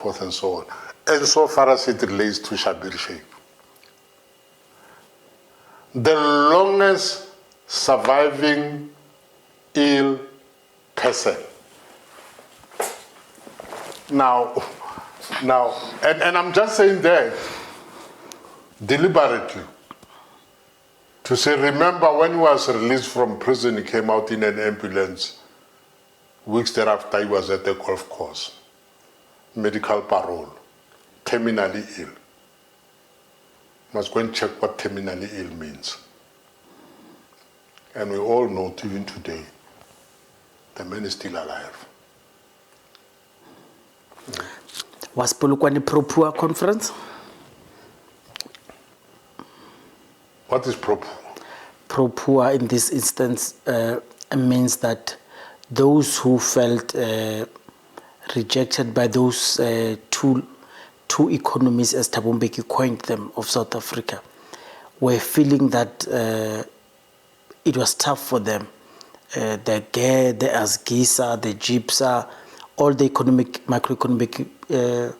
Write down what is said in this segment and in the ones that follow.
forth and so on. And so far as it relates to Shabir Shaik, the longest surviving ill person. Now, and I'm just saying that deliberately to say, remember when he was released from prison, he came out in an ambulance. Weeks thereafter, he was at the golf course, medical parole, terminally ill. Must go and check what terminally ill means. And we all know, even today, the man is still alive. Was Polokwane pro-poor conference? What is pro-poor? Pro-poor in this instance means that those who felt rejected by those two economies, as Thabo Mbeki coined them, of South Africa, were feeling that it was tough for them. The GER, the ASGISA, the GIPSA, all the macroeconomic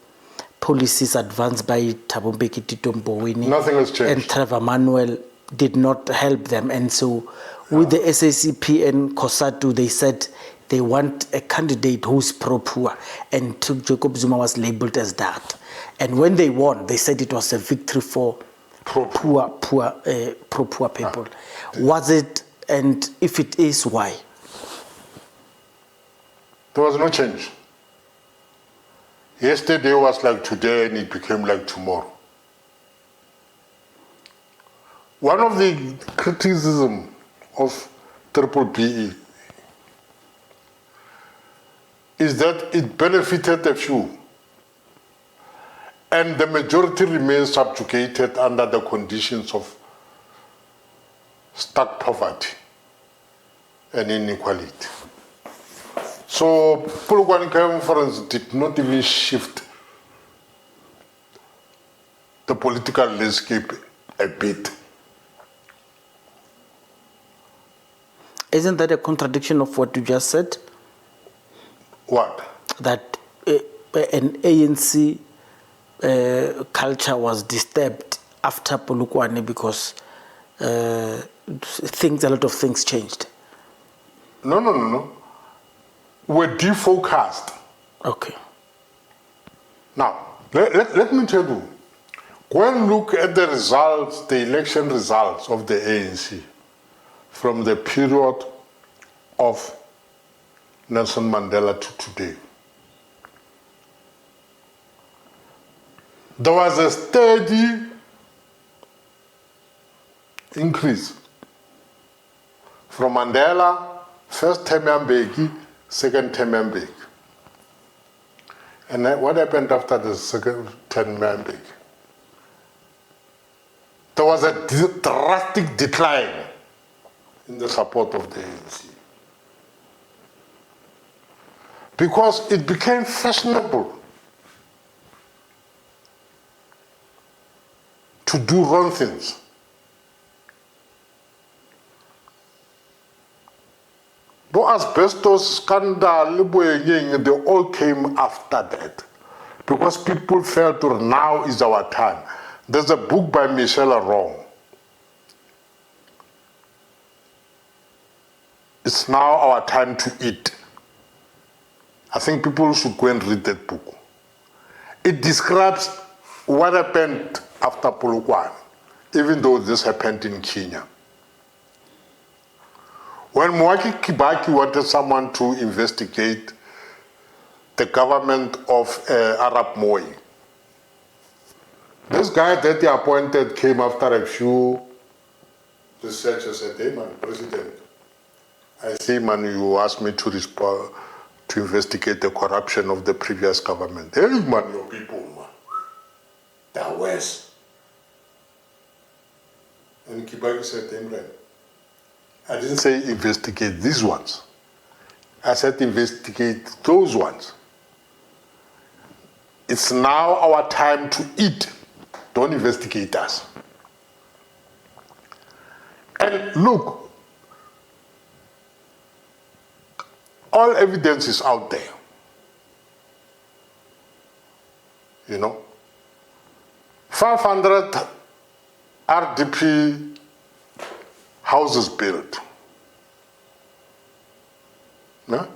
policies advanced by Thabo Mbeki, Tito Mboweni, nothing has changed, and Trevor Manuel did not help them. And so with the SACP and COSATU, they said they want a candidate who's pro-poor, and Jacob Zuma was labeled as that. And when they won, they said it was a victory for poor people. Was it, and if it is, why? There was no change. Yesterday was like today, and it became like tomorrow. One of the criticism of BBBE is that it benefited a few, and the majority remains subjugated under the conditions of stark poverty and inequality. So Polokwane Conference did not even shift the political landscape a bit. Isn't that a contradiction of what you just said? What? That an ANC culture was disturbed after Polokwane because a lot of things changed. No. We're defocused. Okay. Now, let me tell you, go and look at the results, the election results of the ANC from the period of Nelson Mandela to today. There was a steady increase from Mandela, first term Mbeki, second term Mbeki. And then what happened after the second term Mbeki? There was a drastic decline in the support of the ANC. Because it became fashionable to do wrong things. The asbestos scandal, they all came after that. Because people felt now is our time. There's a book by Michelle Arong. It's now our time to eat. I think people should go and read that book. It describes what happened after Polokwane, even though this happened in Kenya. When Mwai Kibaki wanted someone to investigate the government of Arap Moi, this guy that he appointed came after a few researchers and said, hey man, President, I see man, you asked me to respond, to investigate the corruption of the previous government. Hey man, your people, man, they're worse. And Kibaki said, Imran, I didn't say investigate these ones. I said investigate those ones. It's now our time to eat. Don't investigate us. And look, all evidence is out there. you know. 500 RDP houses built. Yeah?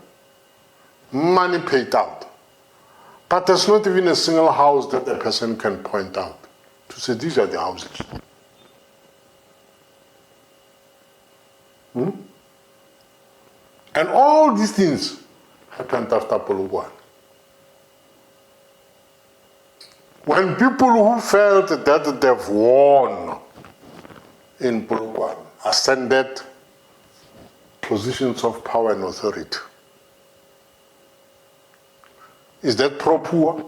Money paid out. But there's not even a single house that a person can point out to say these are the houses. And all these things happened after Polokwane. When people who felt that they've won in Polokwane ascended positions of power and authority, is that pro-poor?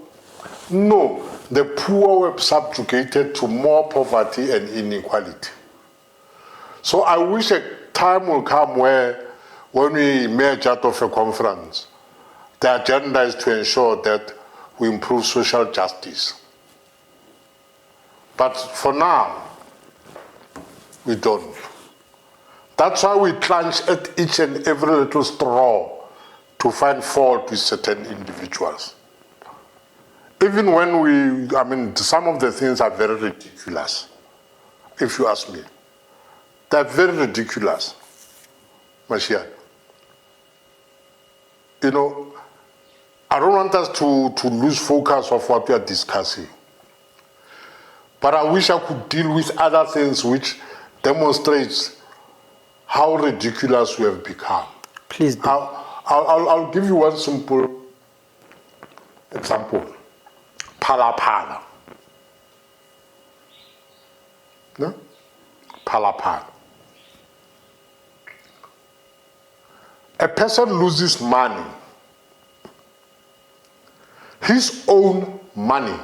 No, the poor were subjugated to more poverty and inequality. So I wish a time will come where, when we emerge out of a conference, the agenda is to ensure that we improve social justice. But for now, we don't. That's why we clutch at each and every little straw to find fault with certain individuals. Even when some of the things are very ridiculous, if you ask me. They're very ridiculous, Mashiane. You know, I don't want us to lose focus of what we are discussing. But I wish I could deal with other things which demonstrates how ridiculous we have become. Please do. I'll give you one simple example. Phala. No? Phala. A person loses money, his own money.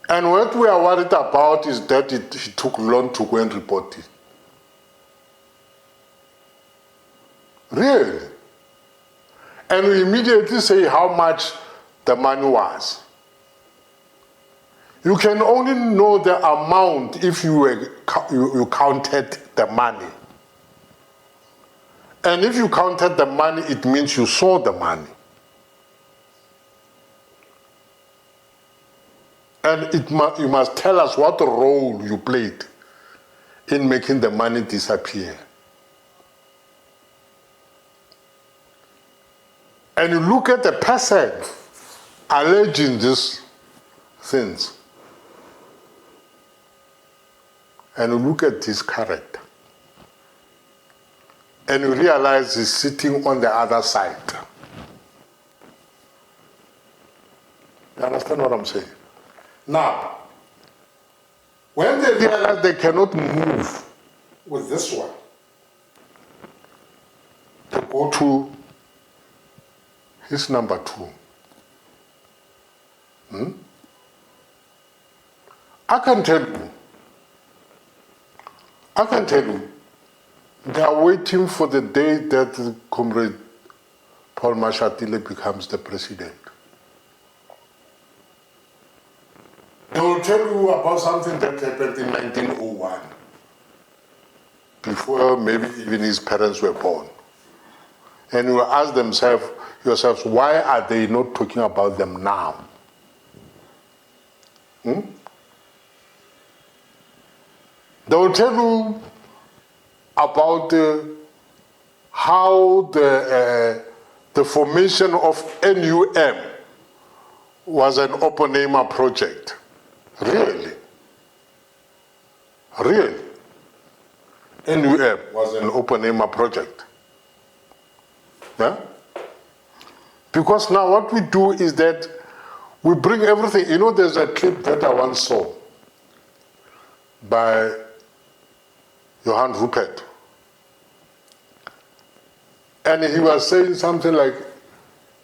And what we are worried about is that he took loan to go and report it. Really? And we immediately say how much the money was. You can only know the amount if you counted the money. And if you counted the money, it means you saw the money. And you must tell us what role you played in making the money disappear. And you look at the person alleging these things, and you look at his character, and you realize he's sitting on the other side. You understand what I'm saying? Now, when they realize they cannot move with this one, they go to his number 2. I can tell you, they are waiting for the day that Comrade Paul Mashatile becomes the president. They will tell you about something that happened in 1901, before maybe even his parents were born. And you will ask yourselves, why are they not talking about them now? They will tell you about how the formation of NUM was an Oppenheimer project. Really? NUM was an Oppenheimer project. Yeah? Because now what we do is that we bring everything. You know, there's a clip that I once saw by Johan Rupert. And he was saying something like,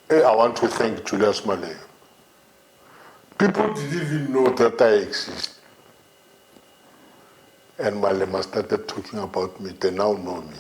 hey, I want to thank Julius Malema. People didn't even know that I exist. And Malema started talking about me. They now know me.